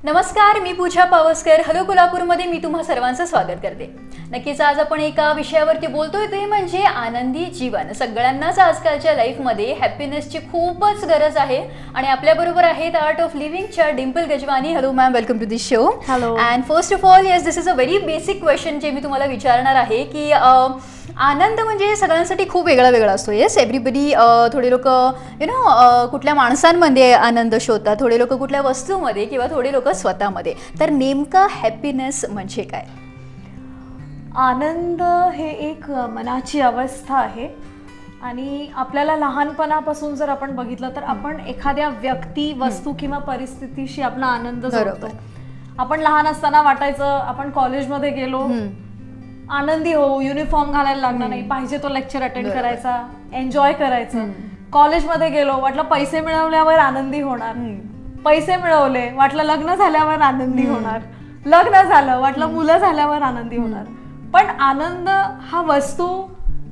नमस्कार, मी पूजा पावसकर. हॅलो कोल्हापूरमध्ये मी तुम्हा सर्वांचं स्वागत करते. नक्कीच आज आपण एका विषयावरती बोलतोय ते म्हणजे आनंदी जीवन. सगळ्यांनाच आजकालच्या लाईफमध्ये हॅपीनेसची खूपच गरज आहे आणि आपल्याबरोबर आहेत आर्ट ऑफ लिव्हिंगच्या Dimple Gajwani. Hello ma'am, welcome to this show. Hello. And first of all yes, this is a very basic question जे मी तुम्हाला विचारणार आहे की आनंद म्हणजे सगळ्यांसाठी खूप वेगळा वेगळा असतो. Yes, everybody. थोडे लोक कुठल्या माणसांमध्ये आनंद शोधतात, थोडे लोक कुठल्या वस्तूमध्ये किंवा थोडे लोक स्वतःमध्ये. तर नेमका हॅपीनेस म्हणजे काय? आनंद हे एक मनाची अवस्था आहे आणि आपल्याला लहानपणापासून जर आपण बघितलं तर आपण एखाद्या व्यक्ती, वस्तू किंवा परिस्थितीशी आपला आनंद जोडतो. आपण लहान असताना वाटायचं आपण कॉलेजमध्ये गेलो आनंदी हो, युनिफॉर्म घालायला लागणार नाही, पाहिजे तो लेक्चर अटेंड करायचा, एन्जॉय करायचं. कॉलेजमध्ये गेलो वाटलं पैसे मिळवल्यावर आनंदी होणार, पैसे मिळवले वाटलं लग्न झाल्यावर आनंदी होणार, लग्न झालं वाटलं मुलं झाल्यावर आनंदी होणार. पण आनंद हा वस्तू,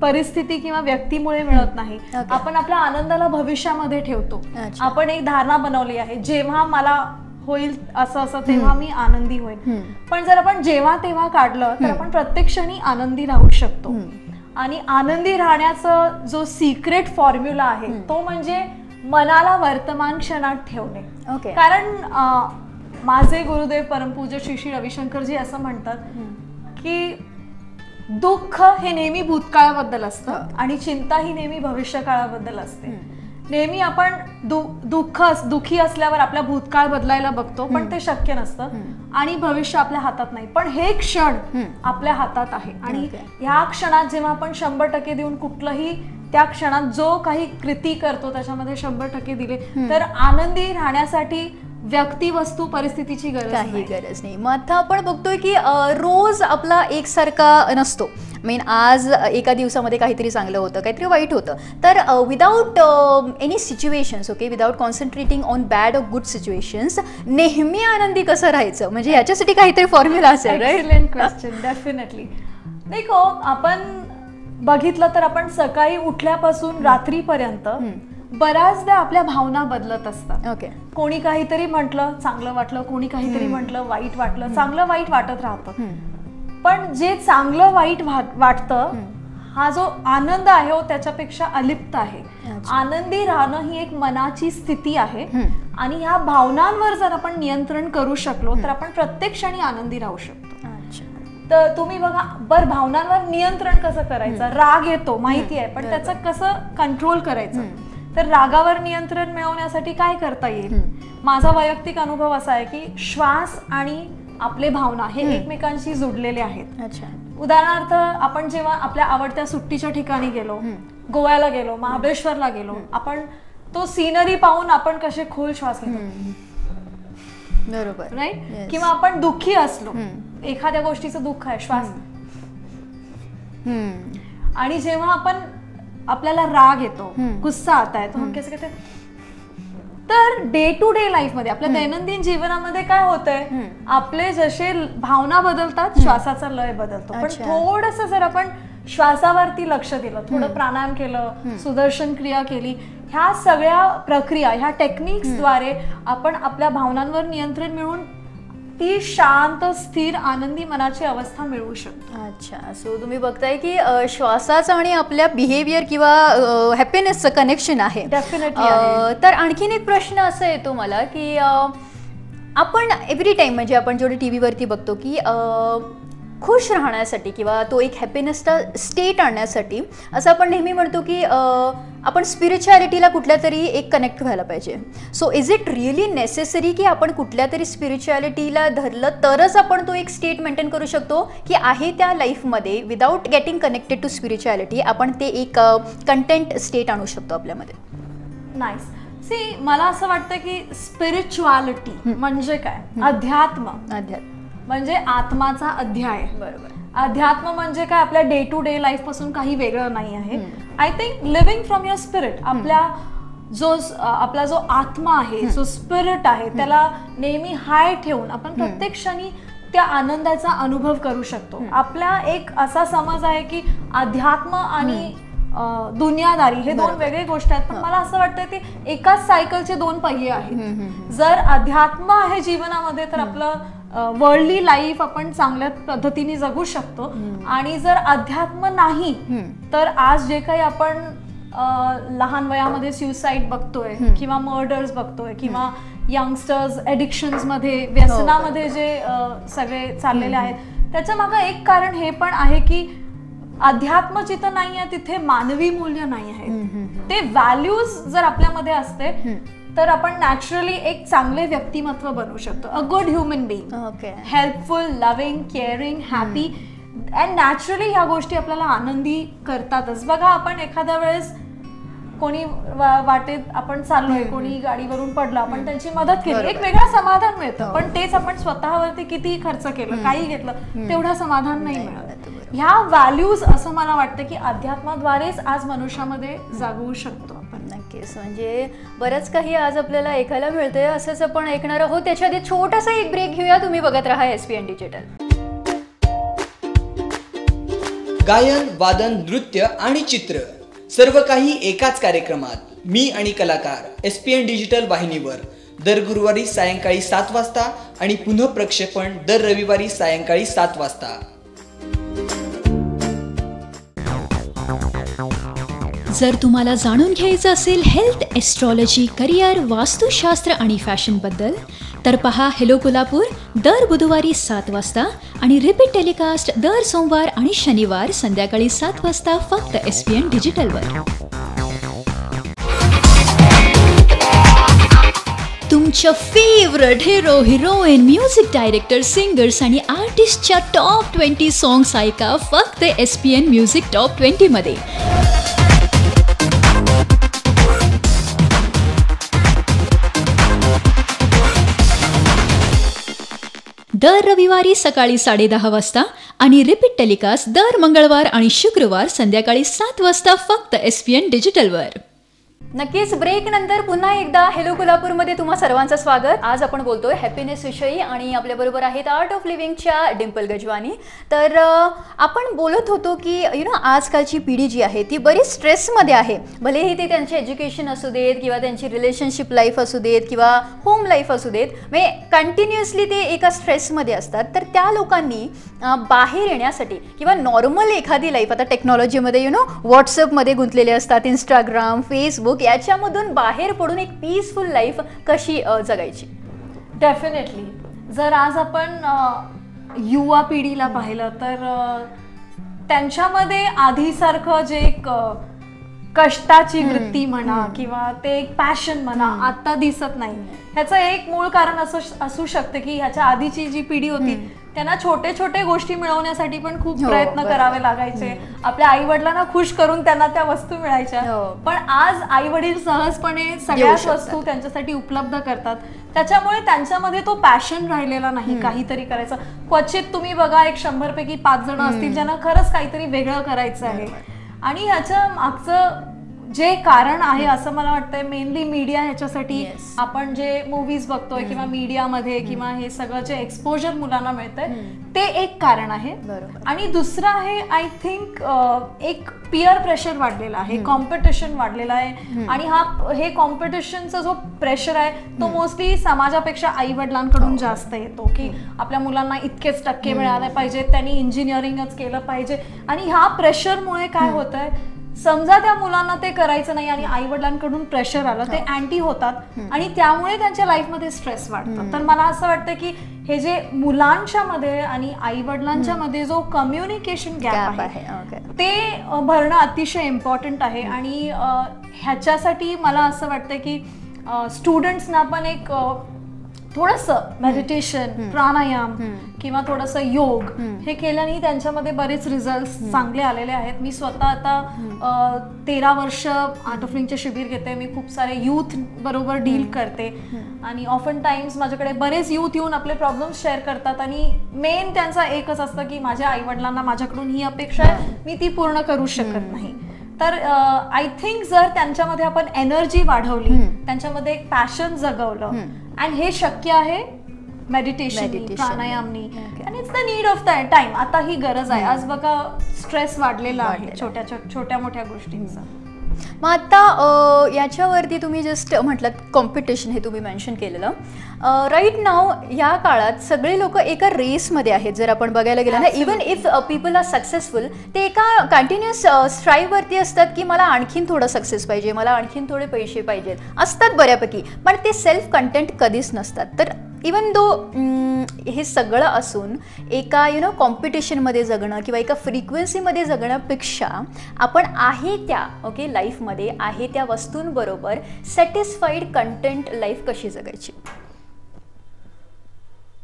परिस्थिती किंवा व्यक्तीमुळे मिळत नाही. आपण आपल्या आनंदाला भविष्यामध्ये ठेवतो. आपण एक धारणा बनवली आहे, जेव्हा मला होईल असं असं तेव्हा मी आनंदी होईल. पण जर आपण जेव्हा तेव्हा काढलं तर आपण प्रत्येक क्षणी आनंदी राहू शकतो. आणि आनंदी राहण्याचा जो सिक्रेट फॉर्म्युला आहे तो म्हणजे मनाला वर्तमान क्षणात ठेवणे. कारण माझे गुरुदेव परमपूज्य श्री श्री रविशंकरजी असं म्हणतात की दुःख हे नेहमी भूतकाळाबद्दल असतं आणि चिंता ही नेहमी भविष्य काळाबद्दल असते. नेहमी आपण दुःखी असल्यावर आपला भूतकाळ बदलायला बघतो, पण ते शक्य नसतं आणि भविष्य आपल्या हातात नाही. पण हे क्षण आपल्या हातात आहे आणि ह्या क्षणात जेव्हा आपण 100% देऊन कुठलंही त्या क्षणात जो काही कृती करतो त्याच्यामध्ये 100% दिले तर आनंदी राहण्यासाठी व्यक्ती, वस्तू, परिस्थितीची काही गरज नाही. मग आता आपण बघतोय की रोज आपला एकसारखा नसतो. आज एका दिवसामध्ये काहीतरी चांगलं होतं, काहीतरी वाईट होतं. तर without any situations, without concentrating on bad or good situations, नेहमी आनंदी कसं राहायचं? म्हणजे याच्यासाठी काहीतरी फॉर्म्युला असेल. Excellent question. डेफिनेटली. देखो, आपण बघितलं तर आपण सकाळी उठल्यापासून रात्रीपर्यंत बऱ्याचदा आपल्या भावना बदलत असतात. कोणी काहीतरी म्हटलं चांगलं वाटलं, कोणी काहीतरी म्हटलं वाईट वाटलं, चांगलं वाईट वाटत राहतं. पण जे चांगलं वाईट वाटतं हा जो आनंद आहे त्याच्यापेक्षा अलिप्त आहे. आनंदी राहणं ही एक मनाची स्थिती आहे आणि ह्या भावनांवर जर आपण नियंत्रण करू शकलो तर आपण प्रत्येक क्षणी आनंदी राहू शकतो. तर तुम्ही बघा, बरं भावनांवर नियंत्रण कसं करायचं? राग येतो माहिती आहे, पण त्याचं कसं कंट्रोल करायचं? तर रागावर नियंत्रण मिळवण्यासाठी काय करता येईल? माझा वैयक्तिक अनुभव असा आहे की श्वास आणि आपले भावना हे एकमेकांशी जोडलेले आहेत. उदाहरणार्थ, आपण जेव्हा आपल्या आवडत्या सुट्टीच्या ठिकाणी गेलो, गोव्याला गेलो, महाबळेश्वरला गेलो, आपण तो सीनरी पाहून आपण कसे खोल श्वास घेतो, बरोबर राईट? किंवा आपण दुःखी असलो, एखाद्या गोष्टीचं दुःख आहे, श्वास. आणि जेव्हा आपण आपल्याला राग येतो, गुस्सा आता आहे, तो हम कैसे कहते? तर डे टू डे लाईफ मध्ये, आपल्या दैनंदिन जीवनामध्ये काय होतंय, आपले जसे भावना बदलतात श्वासाचा लय बदलतो. पण थोडंसं जर आपण श्वासावरती लक्ष दिलं, थोडं प्राणायाम केलं, सुदर्शन क्रिया केली, ह्या सगळ्या प्रक्रिया, ह्या टेक्निक्सद्वारे आपण आपल्या भावनांवर नियंत्रण मिळवून ती शांत, स्थिर, आनंदी मनाची अवस्था मिळवू शकतो. अच्छा, सो तुम्ही बघताय की श्वासाचं आणि आपल्या बिहेवियर किंवा हॅपीनेसचं कनेक्शन आहे. डेफिनेटली. तर आणखीन एक प्रश्न असा येतो मला की आपण एव्हरी टाइम, म्हणजे आपण जेवढे टी व्हीवरती बघतो की खुश राहण्यासाठी किंवा तो एक हॅपीनेसचा स्टेट आणण्यासाठी असं आपण नेहमी म्हणतो की आपण स्पिरिच्युअलिटीला कुठल्या तरी एक कनेक्ट व्हायला पाहिजे. So is it really necessary की आपण कुठल्या तरी स्पिरिच्युअलिटीला धरलं तरच आपण तो एक स्टेट मेंटेन करू शकतो, की आहे त्या लाईफमध्ये without getting connected to spirituality आपण ते एक कंटेंट स्टेट आणू शकतो आपल्यामध्ये? नाईस. सी, मला असं वाटतं की स्पिरिच्युअलिटी म्हणजे काय? अध्यात्म म्हणजे आत्माचा अध्याय. बरोबर. अध्यात्म म्हणजे काय? आपल्या डे टू डे लाईफ पासून काही वेगळं नाही आहे. I think living from your spirit. आपला जो आत्मा आहे, जो स्पिरिट आहे, त्याला नेहमी हाय ठेवून आपण प्रत्येक क्षणी त्या आनंदाचा अनुभव करू शकतो. आपला एक असा समज आहे की अध्यात्म आणि दुनियादारी, हे दोन वेगळे गोष्ट आहेत. पण मला असं वाटतं की एकाच सायकलचे दोन पहिये आहेत. जर अध्यात्म आहे जीवनामध्ये तर आपलं वर्ल्डली लाईफ आपण चांगल्या पद्धतीने जगू शकतो. आणि जर अध्यात्म नाही तर आज जे काही आपण लहान वयामध्ये सुसाईड बघतोय किंवा मर्डर्स बघतोय किंवा यंगस्टर्स एडिक्शन्स मध्ये, व्यसनामध्ये जे सगळे चाललेले आहेत, त्याच्या मागे एक कारण हे पण आहे की अध्यात्म जिथं नाही आहे तिथे मानवी मूल्य नाही आहेत. ते व्हॅल्यूज जर आपल्यामध्ये असते तर आपण नॅचरली एक चांगले व्यक्तिमत्व बनवू शकतो. A good human being, helpful, loving, caring, happy, and naturally ह्या गोष्टी आपल्याला आनंदी करतातच. बघा, आपण एखाद्या वेळेस कोणी वाटेत आपण चाललोय, कोणी गाडीवरून पडलं, आपण त्यांची मदत केली, एक वेगळं समाधान मिळतं. पण तेच आपण स्वतःवरती किती खर्च केलं, काही घेतलं, तेवढं समाधान नाही मिळत. ह्या व्हॅल्यूज असं मला वाटतं की अध्यात्माद्वारेच आज मनुष्यामध्ये जागवू शकतो आपण. नक्कीच, म्हणजे बरंच काही आज आपल्याला ऐकायला मिळतंय. असंच आपण ऐकणार आहोत. त्याच्या आधी छोटासा एक ब्रेक घेऊया. तुम्ही बघत राहा SPN डिजिटल. गायन, वादन, नृत्य आणि चित्र सर्व काही एकाच कार्यक्रमात. मी आणि कलाकार SPN डिजिटल वाहिनीवर दर गुरुवारी सायंकाळी 7 वाजता आणि पुनः प्रक्षेपण दर रविवारी सायंकाळी 7 वाजता. जर तुम्हाला जाणून घ्यायचं असेल हेल्थ, एस्ट्रॉलॉजी, करिअर, वास्तुशास्त्र आणि फॅशनबद्दल तर पहा हेलो कोल्हापूर दर बुधवारी 7 वाजता आणि रिपीट टेलिकास्ट दर सोमवार आणि शनिवार संध्याकाळी 7 वाजता फक्त SPN डिजिटलवर. तुमच्या favourite hero, heroine, music director, singers आणि आर्टिस्टच्या टॉप 20 सॉंग्स ऐका फक्त SPN म्युझिक टॉप 20 मध्ये. दर रविवारी सकाळी 10:30 वाजता आणि रिपीट टेलिकास्ट दर मंगळवार आणि शुक्रवार संध्याकाळी 7 वाजता फक्त SPN डिजिटलवर. नक्कीच, ब्रेक नंतर पुन्हा एकदा हेलो कोल्हापूरमध्ये तुम्हा सर्वांचं स्वागत. आज आपण बोलतोय हॅपीनेस विषयी आणि आपल्याबरोबर आहेत आर्ट ऑफ लिव्हिंगच्या डिंपल गजवानी. तर आपण बोलत होतो की आजकालची पिढी जी आहे ती बरीच स्ट्रेसमध्ये आहे. भलेही ते त्यांचे एज्युकेशन असू देत किंवा त्यांची रिलेशनशिप लाईफ असू देत किंवा होम लाईफ असू देत, म्हणजे कंटिन्युअसली ते एका स्ट्रेसमध्ये असतात. तर त्या लोकांनी बाहेर येण्यासाठी किंवा नॉर्मल एखादी लाईफ, आता टेक्नॉलॉजीमध्ये व्हॉट्सअपमध्ये गुंतलेले असतात, इंस्टाग्राम, फेसबुक, याच्यामधून बाहेर पडून एक पीसफुल लाईफ कशी जगायची. डेफिनेटली जर आज आपण युवा पिढीला पाहिलं तर त्यांच्यामध्ये आधीसारखं जे एक कष्टाची वृत्ती म्हणा किंवा ते एक पॅशन म्हणा आता दिसत नाही. ह्याचं एक मूळ कारण असू शकते की ह्याच्या आधीची जी पिढी होती त्यांना छोटे छोटे गोष्टी मिळवण्यासाठी पण खूप प्रयत्न करावे लागायचे. आपल्या आई वडिलांना खुश करून त्यांना त्या वस्तू मिळायच्या. पण आज आई वडील सहजपणे सगळ्याच वस्तू त्यांच्यासाठी उपलब्ध करतात. त्याच्यामुळे त्यांच्यामध्ये तो पॅशन राहिलेला नाही काहीतरी करायचं. क्वचित तुम्ही बघा, एक 100 पैकी 5 जण असतील ज्यांना खरंच काहीतरी वेगळं करायचं आहे. आणि ह्याच्या मागचं जे कारण आहे असं मला वाटतंय मेनली मीडिया. ह्याच्यासाठी आपण जे मूवीज बघतोय किंवा मीडियामध्ये किंवा हे सगळं जे एक्सपोजर मुलांना मिळतंय ते एक कारण आहे. आणि दुसरं आहे आय थिंक एक पिअर प्रेशर वाढलेला आहे, कॉम्पिटिशन वाढलेला आहे. आणि हे कॉम्पिटिशनचा जो प्रेशर आहे तो मोस्टली समाजापेक्षा आई वडिलांकडून जास्त येतो की आपल्या मुलांना इतकेच टक्के मिळाले पाहिजेत, त्यांनी इंजिनिअरिंगच केलं पाहिजे. आणि ह्या प्रेशरमुळे काय होतंय, समजा त्या मुलांना ते करायचं नाही आणि आई वडिलांकडून प्रेशर आलं, ते अँटी होतात आणि त्यामुळे त्यांच्या लाईफमध्ये स्ट्रेस वाढतं. तर मला असं वाटतं की हे जे मुलांच्या मध्ये आणि आई वडिलांच्या मध्ये जो कम्युनिकेशन गॅप आहे ते भरणं अतिशय इम्पॉर्टंट आहे. आणि ह्याच्यासाठी मला असं वाटतं की स्टुडंट्सना पण एक थोडंसं मेडिटेशन, प्राणायाम किंवा थोडंसं योग हे केल्याने त्यांच्यामध्ये बरेच रिझल्ट चांगले आलेले आहेत. मी स्वतः आता 13 वर्ष आर्ट ऑफ लिव्हिंगचे शिबिर घेते. मी खूप सारे यूथ बरोबर डील करते आणि ऑफन टाइम्स माझ्याकडे बरेच यूथ येऊन आपले प्रॉब्लेम्स शेअर करतात. आणि मेन त्यांचा एकच असतं की माझ्या आई वडिलांना माझ्याकडून ही अपेक्षा आहे, मी ती पूर्ण करू शकत नाही. तर आय थिंक जर त्यांच्यामध्ये आपण एनर्जी वाढवली, त्यांच्यामध्ये एक पॅशन जगवलं, आणि हे शक्य आहे मेडिटेशन प्राणायामनी, आणि it's the need of time. आता ही गरज आहे. आज बघा स्ट्रेस वाढलेला आहे छोट्या मोठ्या गोष्टींचा. मग आता याच्यावरती तुम्ही जस्ट म्हटलं कॉम्पिटिशन, हे तुम्ही मेन्शन केलेलं. राईट नाव या काळात सगळे लोक एका रेसमध्ये आहेत. जर आपण बघायला गेलं ना, even if people are successful, ते एका कंटिन्युअस स्ट्राईव्हवरती असतात की मला आणखीन थोडं सक्सेस पाहिजे, मला आणखीन थोडे पैसे पाहिजेत, असतात बऱ्यापैकी. पण ते सेल्फ कंटेंट कधीच नसतात. तर इवन दो हे सगळं असून एका कॉम्पिटिशनमध्ये जगणं किंवा एका फ्रिक्वेन्सीमध्ये जगण्यापेक्षा आपण आहे त्या लाईफमध्ये आहे त्या वस्तूंबरोबर सॅटिस्फाईड कंटेंट लाईफ कशी जगायची.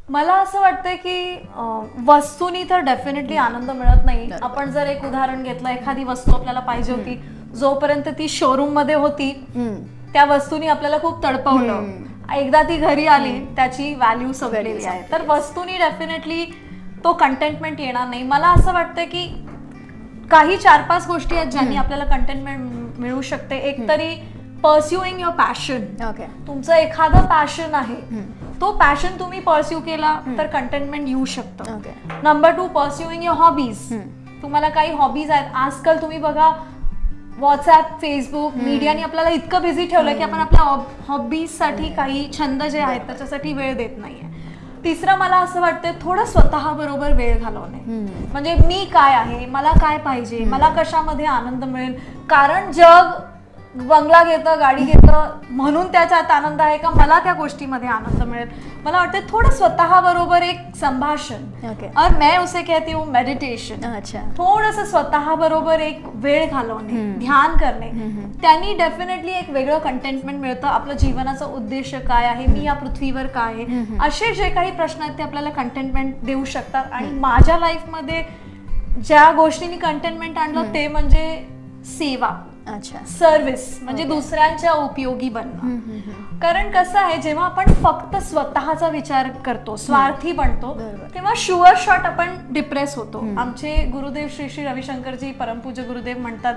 मला असं वाटतंय की वस्तूनी तर डेफिनेटली आनंद मिळत नाही. आपण जर एक उदाहरण घेतलं, एखादी वस्तू आपल्याला पाहिजे होती, जोपर्यंत ती शोरूम मध्ये होती त्या वस्तूनी आपल्याला खूप तडपवलं, एकदा ती घरी आली त्याची व्हॅल्यू संपलेली आहे. तर वस्तूनी डेफिनेटली तो कंटेंटमेंट येणार नाही. मला असं वाटतं की काही 4-5 गोष्टी आहेत ज्यांनी आपल्याला कंटेंटमेंट मिळू शकते. एक तरी पर्स्युइंग युअर पॅशन. तुमचं एखादं पॅशन आहे, तो पॅशन तुम्ही पर्स्यू केला तर कंटेंटमेंट येऊ शकतं. Number 2, pursuing your hobbies. तुम्हाला काही हॉबीज आहेत. आजकाल तुम्ही बघा व्हॉट्सॲप, फेसबुक, मीडियाने आपल्याला इतकं बिझी ठेवलं की आपण आपल्या हॉबीजसाठी, काही छंद जे आहेत त्याच्यासाठी वेळ देत नाहीये. तिसरं मला असं वाटतं थोडं स्वतः बरोबर वेळ घालवणे. म्हणजे मी काय आहे, मला काय पाहिजे, मला कशामध्ये आनंद मिळेल. कारण जग बंगला घेतं, गाडी घेतं म्हणून त्याच्यात आनंद आहे का, मला त्या गोष्टीमध्ये आनंद मिळेल. मला वाटतं थोडं स्वतः बरोबर एक संभाषण, और मैं उसे कहती हूँ मेडिटेशन. थोडंसं स्वतः बरोबर एक वेळ घालवणे, ध्यान करणे, त्यांनी डेफिनेटली एक वेगळं कंटेंटमेंट मिळतं. आपलं जीवनाचं उद्देश काय आहे, मी या पृथ्वीवर काय आहे, असे जे काही प्रश्न आहेत ते आपल्याला कंटेंटमेंट देऊ शकतात. आणि माझ्या लाईफमध्ये ज्या गोष्टींनी कंटेंटमेंट आणलं ते म्हणजे सेवा, सर्व्हिस, म्हणजे दुसऱ्यांच्या उपयोगी बनणं. कारण कसं आहे, जेव्हा आपण फक्त स्वतःचा विचार करतो, स्वार्थी बनतो, तेव्हा शुअर शॉट आपण डिप्रेस होतो. आमचे गुरुदेव श्री श्री रविशंकरजी परमपूज्य गुरुदेव म्हणतात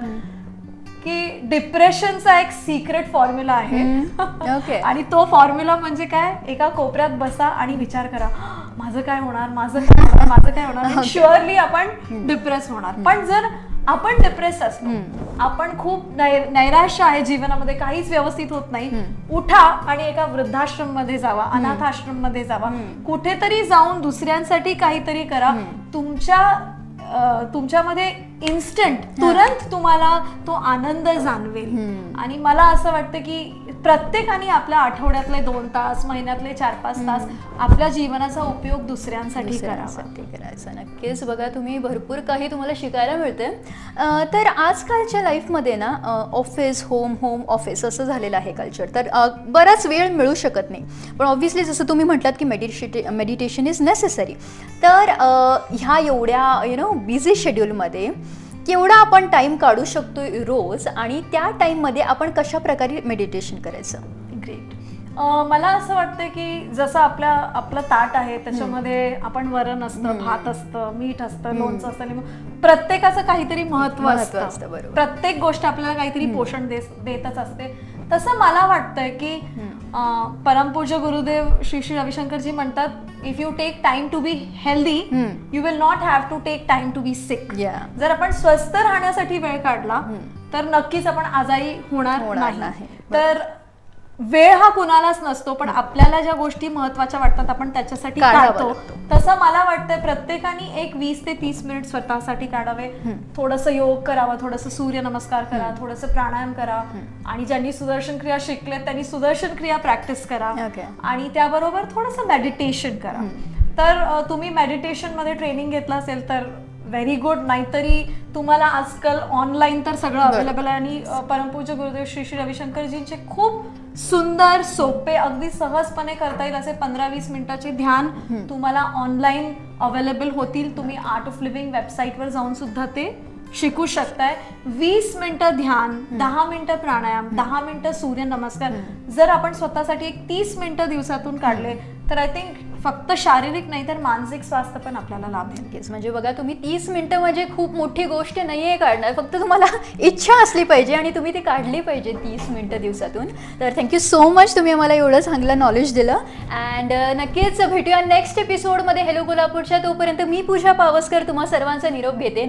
की डिप्रेशनचा एक सिक्रेट फॉर्म्युला आहे. आणि तो फॉर्म्युला म्हणजे काय, एका कोपऱ्यात बसा आणि विचार करा, माझं काय होणार, माझं काय होणार. शुअरली आपण डिप्रेस होणार. पण जर आपण डिप्रेस असलो, आपण खूप नैराश्य आहे जीवनामध्ये, काहीच व्यवस्थित होत नाही, उठा आणि एका वृद्धाश्रम मध्ये जावा, अनाथ आश्रम मध्ये जावा, कुठेतरी जाऊन दुसऱ्यांसाठी काहीतरी करा. तुमच्यामध्ये इन्स्टंट, तुरंत तुम्हाला तो आनंद जाणवेल. आणि मला असं वाटतं की प्रत्येकाने आपल्या आठवड्यातले 2 तास, महिन्यातले 4-5 तास आपल्या जीवनाचा उपयोग दुसऱ्यांसाठी करायचा. नक्कीच. बघा, तुम्ही भरपूर काही तुम्हाला शिकायला मिळते. तर आजकालच्या लाईफमध्ये ना ऑफिस, होम ऑफिस असं झालेलं आहे कल्चर. तर बराच वेळ मिळू शकत नाही. पण ऑब्व्हियसली जसं तुम्ही म्हटलात की मेडिटेशन इज नेसेसरी. तर ह्या एवढ्या बिझी शेड्यूलमध्ये केवढा आपण टाइम काढू शकतो रोज, आणि त्या टाइममध्ये आपण कशा प्रकारे मेडिटेशन करायचं. ग्रेट. मला असं वाटतं की जसं आपलं ताट आहे त्याच्यामध्ये आपण वरण असतं, भात असतं, मीठ असतं, लोणचं असतं, प्रत्येकाचं काहीतरी महत्व असतं. प्रत्येक गोष्ट आपल्याला काहीतरी पोषण देतच असते. तसं मला वाटतंय की परमपूज्य गुरुदेव श्री श्री रविशंकरजी म्हणतात, if you take time to be healthy, you will not have to take time to be sick. जर आपण स्वस्थ राहण्यासाठी वेळ काढला तर नक्कीच आपण आजारी होणार नाही. तर वेळ हा कुणालाच नसतो, पण आपल्याला ज्या गोष्टी महत्वाच्या वाटतात आपण त्याच्यासाठी काढतो. तसं मला वाटतं प्रत्येकाने एक 20 ते 30 मिनिट स्वतःसाठी काढावे. थोडंसं योग करावा, थोडंसं सूर्यनमस्कार करा, थोडंसं प्राणायाम करा, आणि ज्यांनी सुदर्शन क्रिया शिकले त्यांनी सुदर्शन क्रिया प्रॅक्टिस करा, आणि त्याबरोबर थोडंसं मेडिटेशन करा. तर तुम्ही मेडिटेशन मध्ये ट्रेनिंग घेतलं असेल तर व्हेरी गुड. नाहीतरी तुम्हाला आजकाल ऑनलाईन तर सगळं अवेलेबल आहे. आणि परमपूज्य गुरुदेव श्री श्री रविशंकरजींचे खूप सुंदर, सोपे, अगदी सहजपणे करता येईल असे 15-20 मिनिटाचे ध्यान तुम्हाला ऑनलाईन अवेलेबल होतील. तुम्ही आर्ट ऑफ लिव्हिंग वेबसाईटवर जाऊन सुद्धा ते शिकू शकताय. 20 मिनिटं ध्यान, 10 मिनिटं प्राणायाम, 10 मिनिटं सूर्यनमस्कार जर आपण स्वतःसाठी एक 30 मिनिटं दिवसातून काढले तर आय थिंक फक्त शारीरिक नाही तर मानसिक स्वास्थ्य पण आपल्याला लाभेल. नक्कीच. म्हणजे बघा, तुम्ही 30 मिनिटं म्हणजे खूप मोठी गोष्ट नाही आहे काढणार, फक्त तुम्हाला इच्छा असली पाहिजे आणि तुम्ही ती काढली पाहिजे 30 मिनिटं दिवसातून. तर थँक्यू सो मच, तुम्ही आम्हाला एवढं चांगलं नॉलेज दिलं. अँड नक्कीच भेटूया नेक्स्ट एपिसोडमध्ये हेलो कोल्हापूरच्या. तोपर्यंत मी पूजा पावसकर तुम्हा सर्वांचा निरोप घेते.